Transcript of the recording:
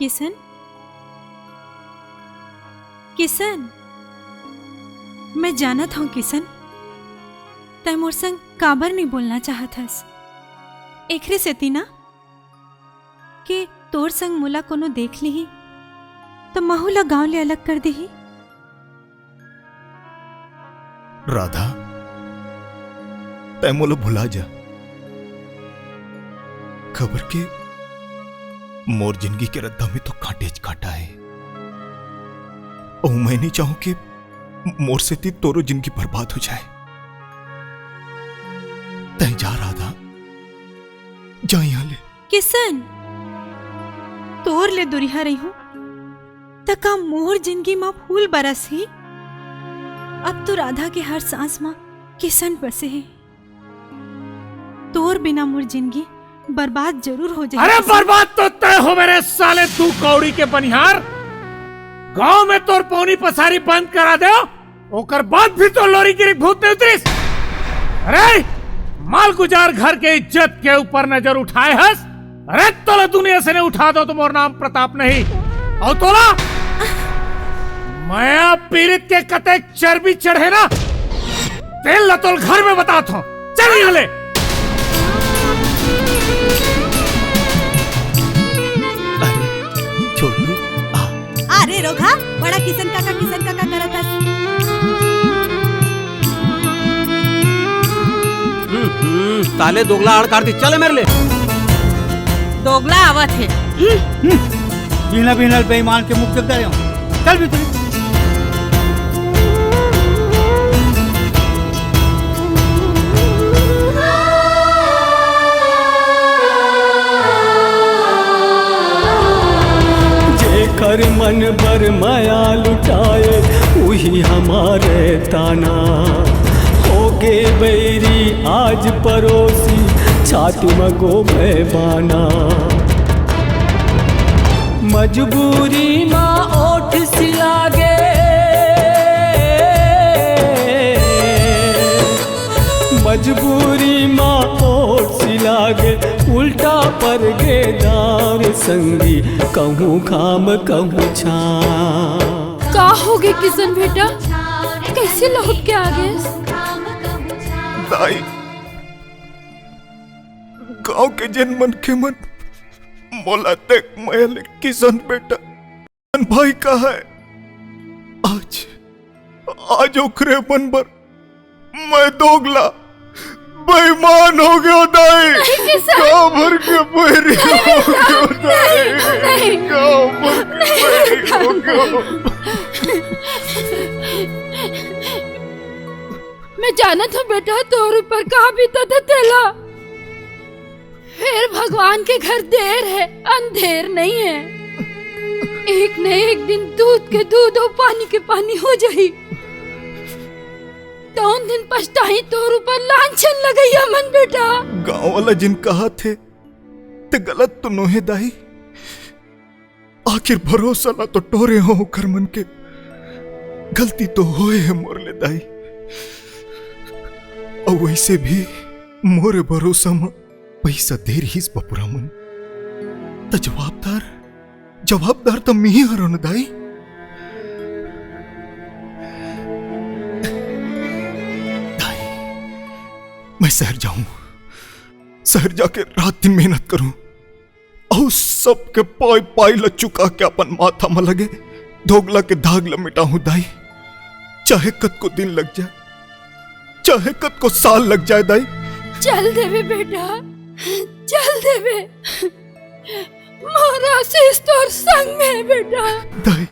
किशन, किशन, मैं जानत हूँ किशन, तै मोर संग काबर नहीं बोलना चाहत हस। एकरे सेती ना कि तोर संग मोला कोनो देख लीही तो महू ला गांव ले अलग कर देही। राधा, तै मोला भुला जा। खबर के मोर जिंदगी के रद्दा में तो काटेज काटा है और मैं नहीं चाहूं कि मोर से ती तोरो जिंदगी बर्बाद हो जाए। तै जा राधा, जा यहां ले। किशन, तोर ले दुरिहा रही हूं त का मोर जिंदगी मां फूल बरस ही। अब तो राधा के हर सांस मां किशन बसे है। तोर बिना मोर जिंदगी बर्बाद जरूर हो जाए। अरे बर्बाद तो तय हो मेरे साले, तू कौड़ी के बनिहार। गांव में तोर पौनी पसारी बंद करा दे, ओकर बाद भी तो लोरी गिरी भूत नहीं उतरिस। अरे माल गुजार घर के इज्जत के ऊपर नजर उठाए हस। अरे तोला दुनिया से नहीं उठा दो तो मोर नाम प्रताप नहीं। और तोला मैं पीड़ित के कते चर्बी चढ़े ना, तेल लतोल घर में बताता हूं। चल यहाँ ले। अरे रोगा, बड़ा किशन काका करत हस। ताले दोगला आड़ काट दी। चले मेरे ले। दोगला आवत है। बिना बिना बेईमान के मुख चलता रहे। चल भी तू। जेकर मन भर माया लुटाए वही हमारे ताना हो गे बैरी आज परोसी छाती में गोबे बाना। मजबूरी माँ ओठ सिलागे मजबूरी माँ ओठ सिलागे उल्टा पर गेदार संगी कहूँ खाम कहूँ छा। का हो गए किशन बेटा, कैसे लौट के आ गए? दाई, गांव के जन मन के मन मोला तक महल किशन बेटा भाई का है। आज ओखरे मन पर मैं दोगला बेईमान हो गया दाई। गाँव भर के बैरी हो गया दाई। गाँव भर के बैरी हो गया। मैं जाना था बेटा तोर ऊपर कहा बीता था तेला। फिर भगवान के घर देर है अंधेर नहीं है। एक न एक दिन दूध के दूध और पानी के पानी हो जाही। तो उन दिन पछताही तोर ऊपर लांछन लगई मन बेटा। गांव वाला जिन कहा थे ते गलत तो नोहे दाई। आखिर भरोसा ला तो टोरे हो कर मन के गलती तो होए है मोर ले दाई। और वैसे भी मोरे भरोसा में पैसा देर ही बपुरा मन तो जवाबदार तो मी हरो न दाई। मैं शहर जाऊं, शहर जाके रात दिन मेहनत करूं और सबके पाई पाई ल चुका के अपन माथा में लगे दोगला के दाग ल मिटाऊं दाई। चाहे कद को दिन लग जाए, चाहे कद को साल लग जाए दाई। चल देवे बेटा, चल देवे। मोरा से तोर संग में बेटा। दाई